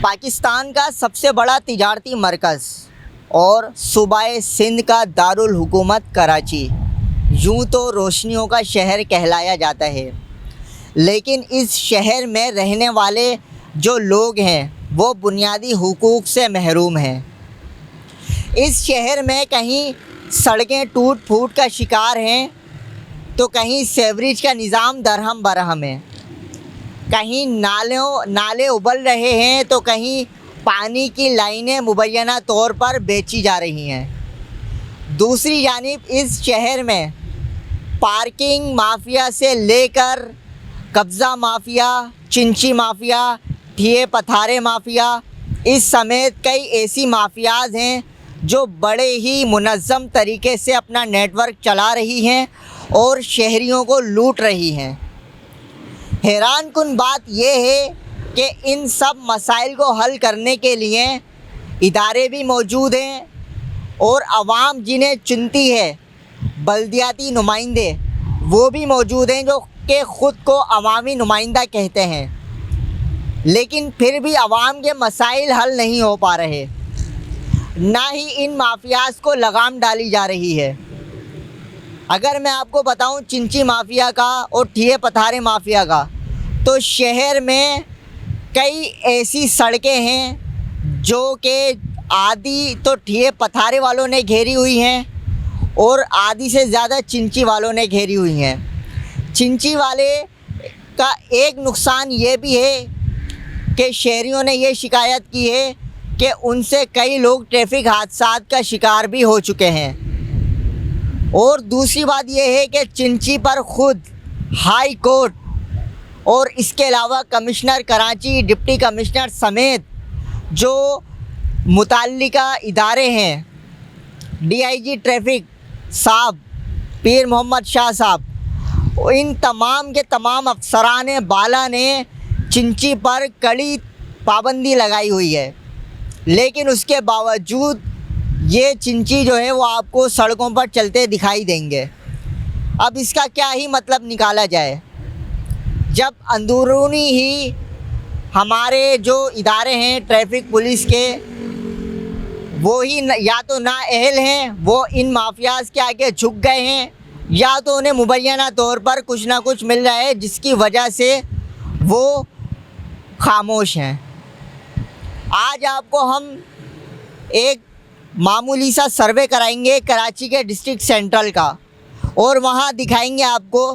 पाकिस्तान का सबसे बड़ा तिजारती मरकज़ और सूबाए सिंध का दारुल हुकूमत कराची यूँ तो रोशनियों का शहर कहलाया जाता है, लेकिन इस शहर में रहने वाले जो लोग हैं वो बुनियादी हुकूक से महरूम हैं। इस शहर में कहीं सड़कें टूट फूट का शिकार हैं तो कहीं सेवरेज का निज़ाम दरहम बरहम है, कहीं नाले उबल रहे हैं तो कहीं पानी की लाइनें मुबैना तौर पर बेची जा रही हैं। दूसरी जानिब इस शहर में पार्किंग माफिया से लेकर कब्ज़ा माफिया, चिंची माफिया, ठिये पथारे माफिया, इस समेत कई ऐसी माफियाज़ हैं जो बड़े ही मुनज़्ज़म तरीके से अपना नेटवर्क चला रही हैं और शहरियों को लूट रही हैं। हैरान कुन बात यह है कि इन सब मसाइल को हल करने के लिए इदारे भी मौजूद हैं और आवाम जिन्हें चुनती है, बल्दियाती नुमाइंदे, वो भी मौजूद हैं जो कि ख़ुद को अवामी नुमाइंदा कहते हैं, लेकिन फिर भी आवाम के मसाइल हल नहीं हो पा रहे। ना ही इन माफियाज़ को लगाम डाली जा रही है। अगर मैं आपको बताऊं चिंची माफिया का और ठिये पथारे माफिया का, तो शहर में कई ऐसी सड़कें हैं जो कि आधी तो ठिये पथारे वालों ने घेरी हुई हैं और आधी से ज़्यादा चिंची वालों ने घेरी हुई हैं। चिंची वाले का एक नुकसान ये भी है कि शहरियों ने ये शिकायत की है कि उनसे कई लोग ट्रैफिक हादसात का शिकार भी हो चुके हैं। और दूसरी बात यह है कि चिंची पर ख़ुद हाई कोर्ट और इसके अलावा कमिश्नर कराची, डिप्टी कमिश्नर समेत जो मुताल्लिका इदारे हैं, DIG ट्रैफिक साहब पीर मोहम्मद शाह साहब, इन तमाम के तमाम अफसरान बाला ने चिंची पर कड़ी पाबंदी लगाई हुई है, लेकिन उसके बावजूद ये चिंची जो है वो आपको सड़कों पर चलते दिखाई देंगे। अब इसका क्या ही मतलब निकाला जाए, जब अंदरूनी ही हमारे जो इदारे हैं ट्रैफिक पुलिस के, वो ही या तो नाअहल हैं, वो इन माफियाज़ के आगे झुक गए हैं, या तो उन्हें मुबैना तौर पर कुछ ना कुछ मिल रहा है जिसकी वजह से वो खामोश हैं। आज आपको हम एक मामूली सा सर्वे कराएंगे कराची के डिस्ट्रिक्ट सेंट्रल का, और वहाँ दिखाएंगे आपको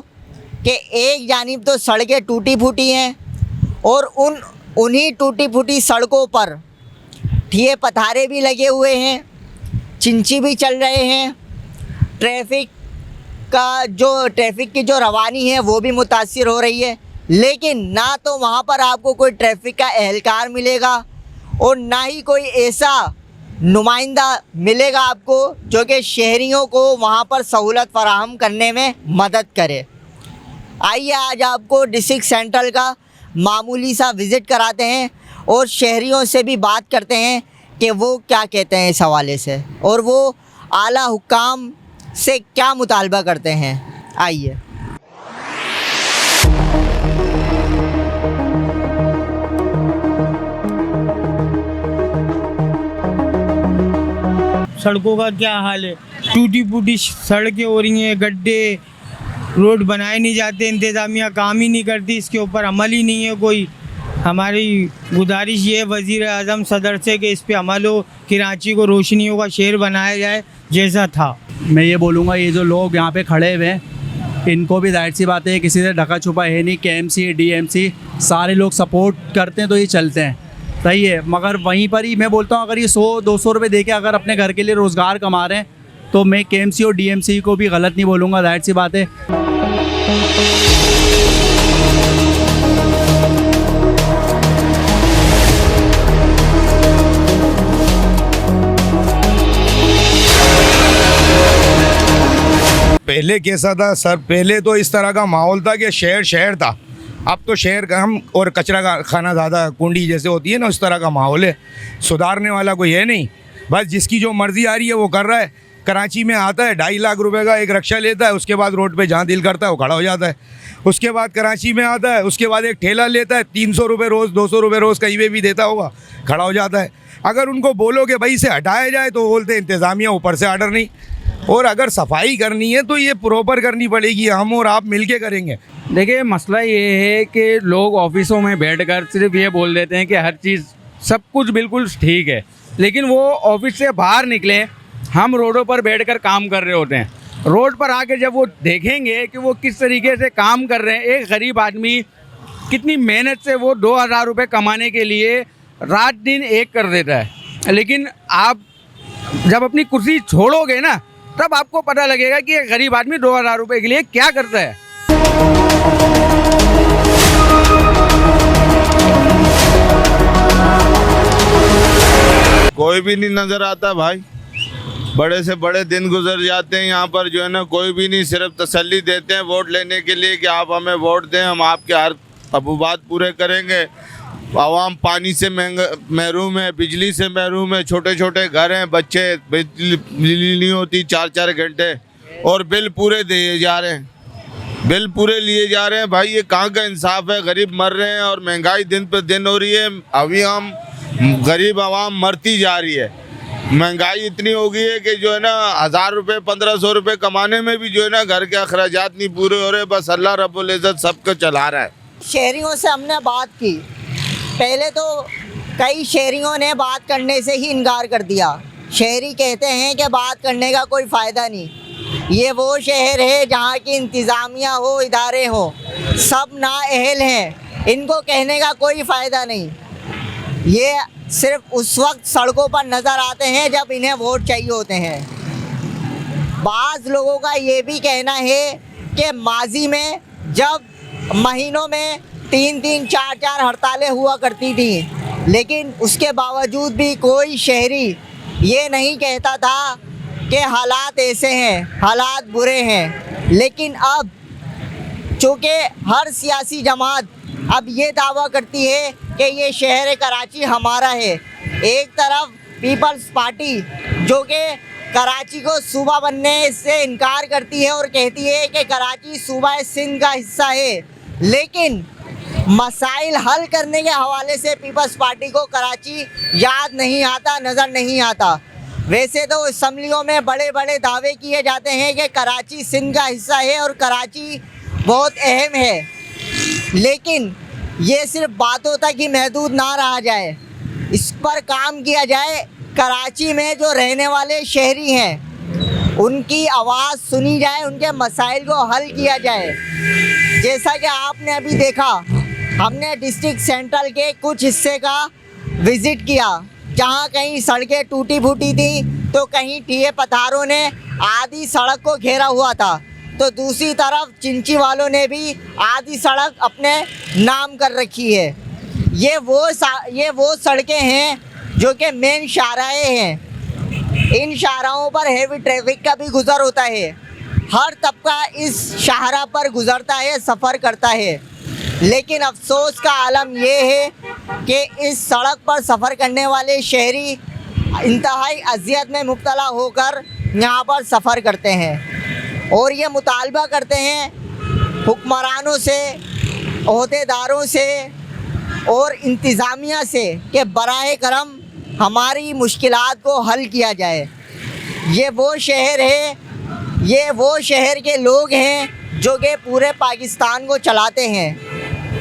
कि एक जानिब तो सड़कें टूटी फूटी हैं और उन्हीं टूटी फूटी सड़कों पर ठिये पथारे भी लगे हुए हैं, चिंची भी चल रहे हैं, ट्रैफिक की जो रवानी है वो भी मुतासिर हो रही है, लेकिन ना तो वहाँ पर आपको कोई ट्रैफिक का एहलकार मिलेगा और ना ही कोई ऐसा नुमाइंदा मिलेगा आपको जो कि शहरियों को वहाँ पर सहूलत फराहम करने में मदद करे। आइए आज आपको डिस्ट्रिक्ट सेंट्रल का मामूली सा विज़िट कराते हैं और शहरियों से भी बात करते हैं कि वो क्या कहते हैं इस हवाले से और वो आला हुक्काम से क्या मुतालबा करते हैं। आइए। सड़कों का क्या हाल है, टूटी फूटी सड़कें हो रही हैं, गड्ढे, रोड बनाए नहीं जाते, इंतज़ामिया काम ही नहीं करती, इसके ऊपर अमल ही नहीं है कोई। हमारी गुजारिश ये है वज़ीर आज़म सदर से कि इस पे अमल हो, कराची को रोशनियों का शहर बनाया जाए जैसा था। मैं ये बोलूँगा ये जो लोग यहाँ पे खड़े हुए हैं इनको भी जाहिर सी बात है किसी से ढका छुपा है नहीं, KMC DMC सारे लोग सपोर्ट करते हैं तो ये चलते हैं, सही है। मगर वहीं पर ही मैं बोलता हूँ अगर ये 100-200 रुपये दे के अगर अपने घर के लिए रोज़गार कमा रहे हैं तो मैं KMC और DMC को भी गलत नहीं बोलूँगा, जाहिर सी बात है। पहले कैसा था सर, पहले तो इस तरह का माहौल था कि शहर था, अब तो शहर कम और कचरा का खाना ज़्यादा, कुंडी जैसे होती है ना, उस तरह का माहौल है। सुधारने वाला कोई है नहीं, बस जिसकी जो मर्ज़ी आ रही है वो कर रहा है। कराची में आता है 2.5 लाख रुपए का एक रिक्शा लेता है, उसके बाद रोड पे जहाँ दिल करता है वो खड़ा हो जाता है। उसके बाद कराची में आता है, उसके बाद एक ठेला लेता है, 300 रुपये रोज़ 200 रुपये रोज़ कहीं पे भी देता होगा, खड़ा हो जाता है। अगर उनको बोलो कि भाई इसे हटाया जाए तो बोलते हैं इंतज़ामिया ऊपर से आर्डर नहीं। और अगर सफाई करनी है तो ये प्रॉपर करनी पड़ेगी, हम और आप मिल के करेंगे। देखिए मसला ये है कि लोग ऑफिसों में बैठकर सिर्फ ये बोल देते हैं कि हर चीज़ सब कुछ बिल्कुल ठीक है, लेकिन वो ऑफिस से बाहर निकले, हम रोडों पर बैठकर काम कर रहे होते हैं। रोड पर आके जब वो देखेंगे कि वो किस तरीके से काम कर रहे हैं, एक गरीब आदमी कितनी मेहनत से वो 2000 रुपये कमाने के लिए रात दिन एक कर देता है, लेकिन आप जब अपनी कुर्सी छोड़ोगे ना तब आपको पता लगेगा कि एक गरीब आदमी 2000 रुपये के लिए क्या करता है। कोई भी नहीं नज़र आता भाई, बड़े से बड़े दिन गुजर जाते हैं यहाँ पर, जो है ना कोई भी नहीं, सिर्फ तसल्ली देते हैं वोट लेने के लिए कि आप हमें वोट दें, हम आपके हर अबूबात पूरे करेंगे। आवाम पानी से महरूम है, बिजली से महरूम है, छोटे छोटे घर हैं, बच्चे बिजली नहीं होती 4-4 घंटे, और बिल पूरे दिए जा रहे हैं, बिल पूरे लिए जा रहे हैं। भाई ये कहाँ का इंसाफ है? गरीब मर रहे हैं और महंगाई दिन पर दिन हो रही है, अभी हम गरीब आवाम मरती जा रही है। महंगाई इतनी हो गई है कि जो है ना 1000 रुपये 1500 रुपये कमाने में भी जो है ना घर के अखराजात नहीं पूरे हो रहे, बस अल्लाह रब्बुल इज़्ज़त सबको चला रहा है। शहरियों से हमने बात की, पहले तो कई शहरियों ने बात करने से ही इनकार कर दिया। शहरी कहते हैं कि बात करने का कोई फ़ायदा नहीं, ये वो शहर है जहाँ की इंतज़ामिया हो, इदारे हो, सब नाअहल हैं, इनको कहने का कोई फ़ायदा नहीं। ये सिर्फ उस वक्त सड़कों पर नज़र आते हैं जब इन्हें वोट चाहिए होते हैं। बाज़ लोगों का ये भी कहना है कि माजी में जब महीनों में 3-3, 4-4 हड़तालें हुआ करती थी, लेकिन उसके बावजूद भी कोई शहरी ये नहीं कहता था कि हालात ऐसे हैं, हालात बुरे हैं। लेकिन अब चूँकि हर सियासी जमात अब ये दावा करती है कि ये शहर कराची हमारा है। एक तरफ पीपल्स पार्टी जो कि कराची को सूबा बनने से इनकार करती है और कहती है कि कराची सूबा सिंध का हिस्सा है, लेकिन मसाइल हल करने के हवाले से पीपल्स पार्टी को कराची याद नहीं आता, नज़र नहीं आता। वैसे तो असम्बलियों में बड़े बड़े दावे किए जाते हैं कि कराची सिंध का हिस्सा है और कराची बहुत अहम है, लेकिन ये सिर्फ बातों तक ही महदूद ना रहा जाए, इस पर काम किया जाए। कराची में जो रहने वाले शहरी हैं उनकी आवाज़ सुनी जाए, उनके मसाइल को हल किया जाए। जैसा कि आपने अभी देखा, हमने डिस्ट्रिक्ट सेंट्रल के कुछ हिस्से का विज़िट किया, जहाँ कहीं सड़कें टूटी फूटी थी तो कहीं टीए पथारों ने आधी सड़क को घेरा हुआ था, तो दूसरी तरफ चिंची वालों ने भी आधी सड़क अपने नाम कर रखी है। ये वो सड़कें हैं जो कि मेन शाहराहें हैं। इन शाहराहों पर हैवी ट्रैफिक का भी गुज़र होता है, हर तबका इस शाहरा पर गुज़रता है, सफ़र करता है। लेकिन अफसोस का आलम ये है कि इस सड़क पर सफ़र करने वाले शहरी इंतहाई अज़ियत में मुब्तला होकर यहाँ पर सफ़र करते हैं और ये मुतालबा करते हैं हुक्मरानों से, ओहदेदारों से और इंतज़ामिया से कि बराए करम हमारी मुश्किलात को हल किया जाए। ये वो शहर है, ये वो शहर के लोग हैं जो कि पूरे पाकिस्तान को चलाते हैं।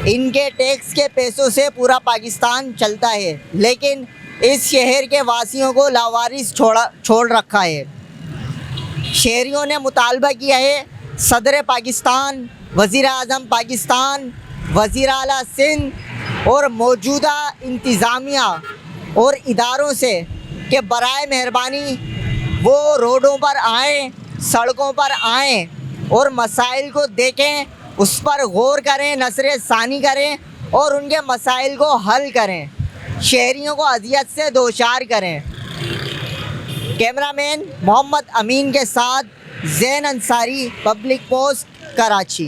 इनके टैक्स के पैसों से पूरा पाकिस्तान चलता है, लेकिन इस शहर के वासियों को लावारिस छोड़ रखा है। शहरियों ने मुतालबा किया है सदर पाकिस्तान, वज़ीर आज़म पाकिस्तान, वज़ीर आला सिंध और मौजूदा इंतज़ामिया और इदारों से कि बराए मेहरबानी वो रोडों पर आएँ, सड़कों पर आएँ और मसाइल को देखें, उस पर गौर करें, नसर सानी करें और उनके मसाइल को हल करें, शहरियों को अजियत से दोचार करें। कैमरामैन मोहम्मद अमीन के साथ ज़ैन अंसारी, पब्लिक पोस्ट, कराची।